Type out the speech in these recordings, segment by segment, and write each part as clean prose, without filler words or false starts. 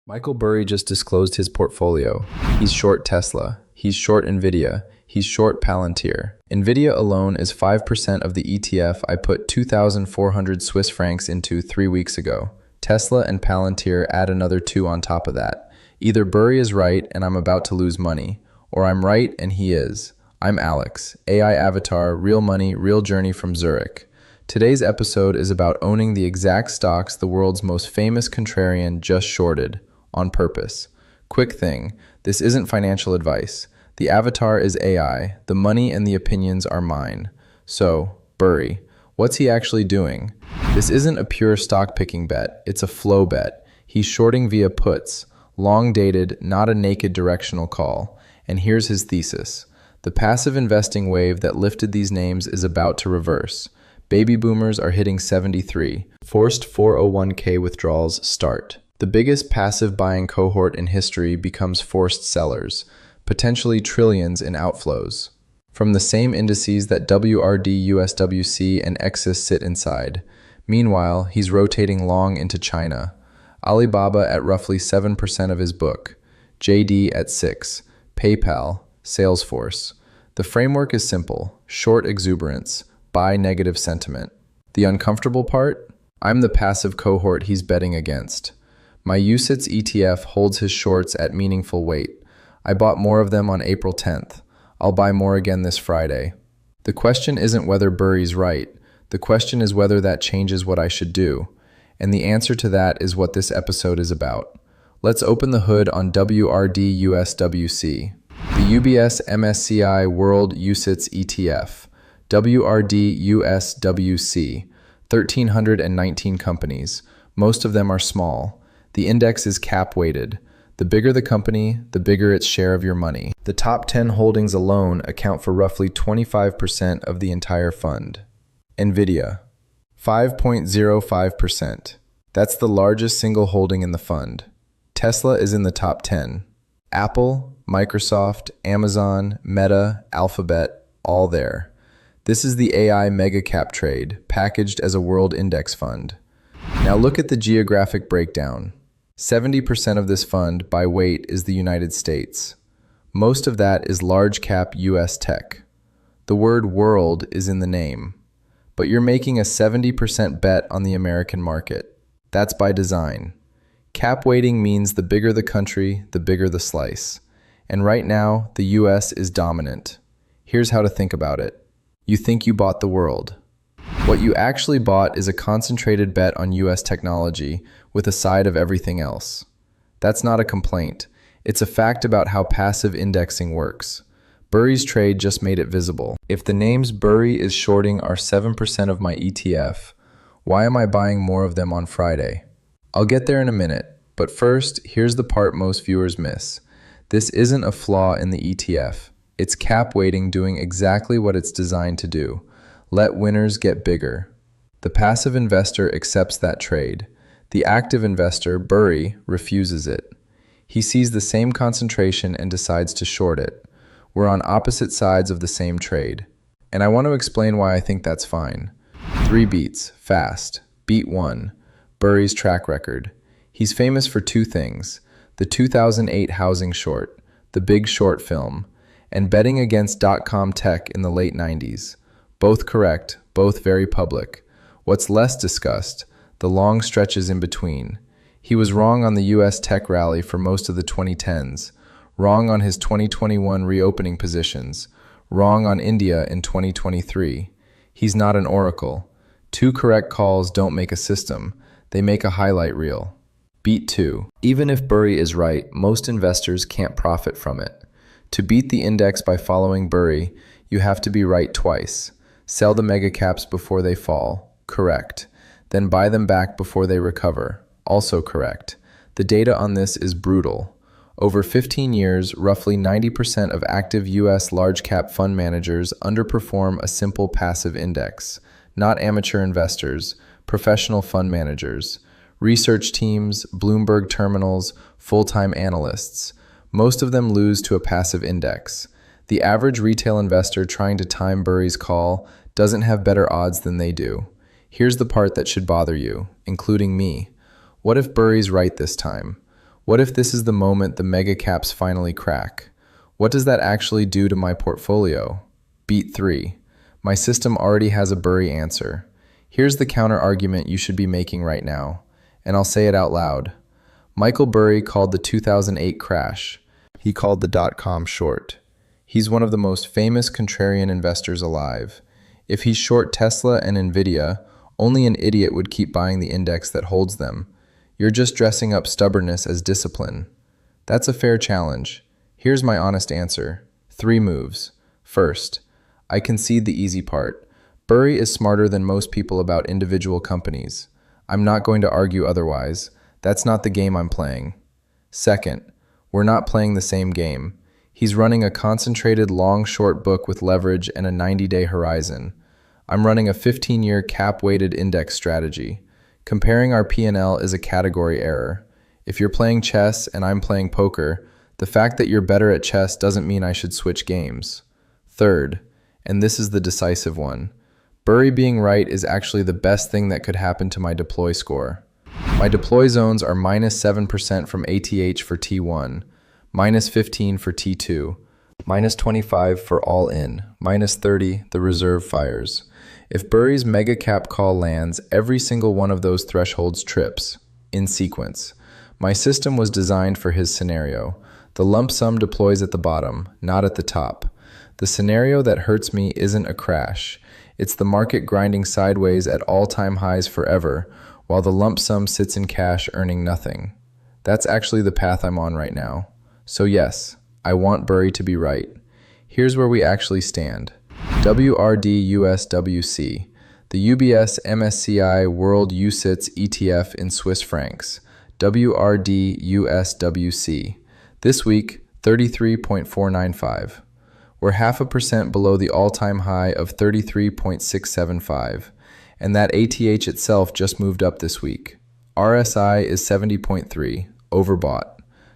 Michael Burry just disclosed his portfolio. He's short Tesla. He's short Nvidia. He's short Palantir. Nvidia alone is 5% of the ETF I put 2,400 Swiss francs into 3 weeks ago. Tesla and Palantir add another 2 on top of that. Either Burry is right and I'm about to lose money, or I'm right and he is. I'm Alex, AI avatar, real money, real journey from Zurich. Today's episode is about owning the exact stocks the world's most famous contrarian just shorted. On purpose. Quick thing, this isn't financial advice. The avatar is AI, the money and the opinions are mine. So, Burry, what's he actually doing? This isn't a pure stock picking bet, it's a flow bet. He's shorting via puts, long dated, not a naked directional call. And here's his thesis. The passive investing wave that lifted these names is about to reverse. Baby boomers are hitting 73. Forced 401k withdrawals start. The biggest passive buying cohort in history becomes forced sellers, potentially trillions in outflows. From the same indices that WRDUSWC and EXUS sit inside. Meanwhile, he's rotating long into China. Alibaba at roughly 7% of his book, JD at 6%, PayPal, Salesforce. The framework is simple: short exuberance, buy negative sentiment. The uncomfortable part? I'm the passive cohort he's betting against. My UCITS ETF holds his shorts at meaningful weight. I bought more of them on April 10th. I'll buy more again this Friday. The question isn't whether Burry's right. The question is whether that changes what I should do. And the answer to that is what this episode is about. Let's open the hood on WRDUSWC, the UBS MSCI World UCITS ETF, WRDUSWC, 1,319 companies. Most of them are small. The index is cap-weighted. The bigger the company, the bigger its share of your money. The top 10 holdings alone account for roughly 25% of the entire fund. Nvidia, 5.05%. That's the largest single holding in the fund. Tesla is in the top 10. Apple, Microsoft, Amazon, Meta, Alphabet, all there. This is the AI mega cap trade, packaged as a world index fund. Now look at the geographic breakdown. 70% of this fund, by weight, is the United States. Most of that is large cap US tech. The word world is in the name. But you're making a 70% bet on the American market. That's by design. Cap weighting means the bigger the country, the bigger the slice. And right now, the US is dominant. Here's how to think about it. You think you bought the world. What you actually bought is a concentrated bet on US technology with a side of everything else. That's not a complaint. It's a fact about how passive indexing works. Burry's trade just made it visible. If the names Burry is shorting are 7% of my ETF, why am I buying more of them on Friday? I'll get there in a minute, but first, here's the part most viewers miss. This isn't a flaw in the ETF. It's cap weighting doing exactly what it's designed to do. Let winners get bigger. The passive investor accepts that trade. The active investor, Burry, refuses it. He sees the same concentration and decides to short it. We're on opposite sides of the same trade. And I want to explain why I think that's fine. 3 beats, fast. Beat 1, Burry's track record. He's famous for 2 things: the 2008 housing short, the Big Short film, and betting against dot-com tech in the late 90s. Both correct, both very public. What's less discussed, the long stretches in between. He was wrong on the US tech rally for most of the 2010s, wrong on his 2021 reopening positions, wrong on India in 2023. He's not an oracle. 2 correct calls don't make a system, they make a highlight reel. Beat 2. Even if Burry is right, most investors can't profit from it. To beat the index by following Burry, you have to be right twice. Sell the mega caps before they fall. Correct. Then buy them back before they recover. Also correct. The data on this is brutal. Over 15 years, roughly 90% of active US large cap fund managers underperform a simple passive index. Not amateur investors, professional fund managers, research teams, Bloomberg terminals, full-time analysts. Most of them lose to a passive index. The average retail investor trying to time Burry's call doesn't have better odds than they do. Here's the part that should bother you, including me. What if Burry's right this time? What if this is the moment the mega caps finally crack? What does that actually do to my portfolio? Beat 3. My system already has a Burry answer. Here's the counter argument you should be making right now, and I'll say it out loud. Michael Burry called the 2008 crash. He called the dot-com short. He's one of the most famous contrarian investors alive. If he's short Tesla and Nvidia, only an idiot would keep buying the index that holds them. You're just dressing up stubbornness as discipline. That's a fair challenge. Here's my honest answer. 3 moves. First, I concede the easy part. Burry is smarter than most people about individual companies. I'm not going to argue otherwise. That's not the game I'm playing. Second, we're not playing the same game. He's running a concentrated long-short book with leverage and a 90-day horizon. I'm running a 15-year cap-weighted index strategy. Comparing our P&L is a category error. If you're playing chess and I'm playing poker, the fact that you're better at chess doesn't mean I should switch games. Third, and this is the decisive one, Burry being right is actually the best thing that could happen to my deploy score. My deploy zones are -7% from ATH for T1, -15 for T2, -25 for all in, -30 the reserve fires. If Burry's mega cap call lands, every single one of those thresholds trips, in sequence. My system was designed for his scenario. The lump sum deploys at the bottom, not at the top. The scenario that hurts me isn't a crash. It's the market grinding sideways at all-time highs forever, while the lump sum sits in cash earning nothing. That's actually the path I'm on right now. So yes, I want Burry to be right. Here's where we actually stand. WRDUSWC, the UBS MSCI World UCITS ETF in Swiss francs. WRDUSWC. This week, 33.495. We're 0.5% below the all-time high of 33.675, and that ATH itself just moved up this week. RSI is 70.3, overbought.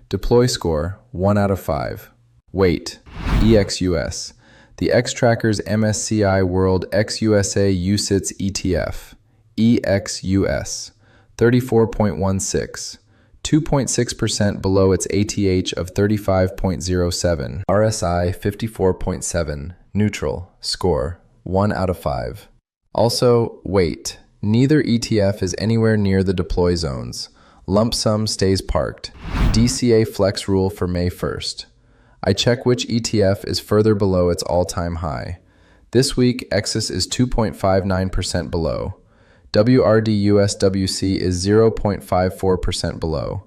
Deploy score, 1 out of 5. Weight, EXUS. The X-Tracker's MSCI World XUSA UCITS ETF, EXUS, 34.16. 2.6% below its ATH of 35.07. RSI 54.7. Neutral. Score 1 out of 5. Also, weight. Neither ETF is anywhere near the deploy zones. Lump sum stays parked. DCA flex rule for May 1st. I check which ETF is further below its all-time high. This week, EXUS is 2.59% below. WRDUSWC is 0.54% below.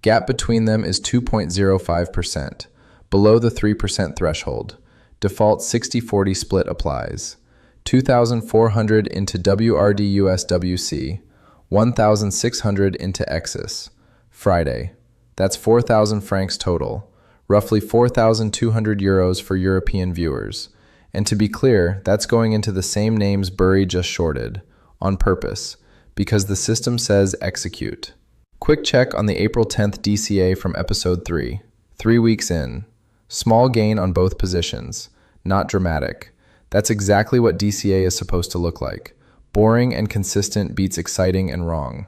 Gap between them is 2.05%, below the 3% threshold. Default 60-40 split applies. 2,400 into WRDUSWC, 1,600 into EXUS. Friday. That's 4,000 francs total, roughly 4,200 euros for European viewers. And to be clear, that's going into the same names Burry just shorted. On purpose, because the system says execute. Quick check on the April 10th DCA from episode 3. 3 weeks in. Small gain on both positions. Not dramatic. That's exactly what DCA is supposed to look like. Boring and consistent beats exciting and wrong.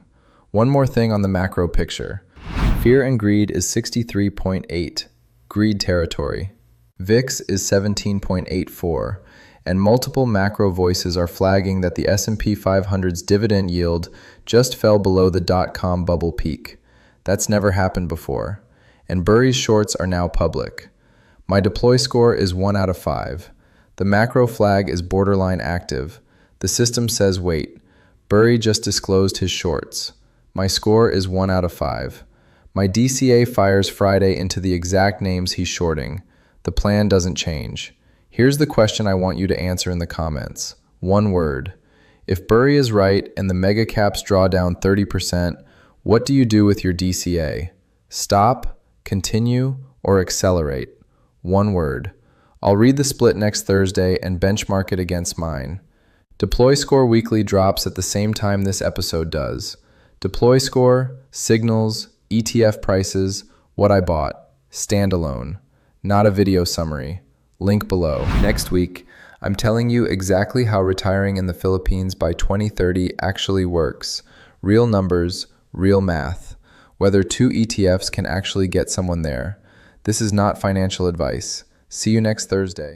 One more thing on the macro picture. Fear and greed is 63.8. Greed territory. VIX is 17.84. And multiple macro voices are flagging that the S&P 500's dividend yield just fell below the dot-com bubble peak. That's never happened before. And Burry's shorts are now public. My deploy score is 1 out of 5. The macro flag is borderline active. The system says wait. Burry just disclosed his shorts. My score is 1 out of 5. My DCA fires Friday into the exact names he's shorting. The plan doesn't change. Here's the question I want you to answer in the comments. One word. If Burry is right and the mega caps draw down 30%, what do you do with your DCA? Stop, continue, or accelerate? One word. I'll read the split next Thursday and benchmark it against mine. Deploy Score Weekly drops at the same time this episode does. Deploy Score, signals, ETF prices, what I bought. Standalone. Not a video summary. Link below. Next week, I'm telling you exactly how retiring in the Philippines by 2030 actually works. Real numbers, real math. whether two ETFs can actually get someone there. This is not financial advice. See you next Thursday.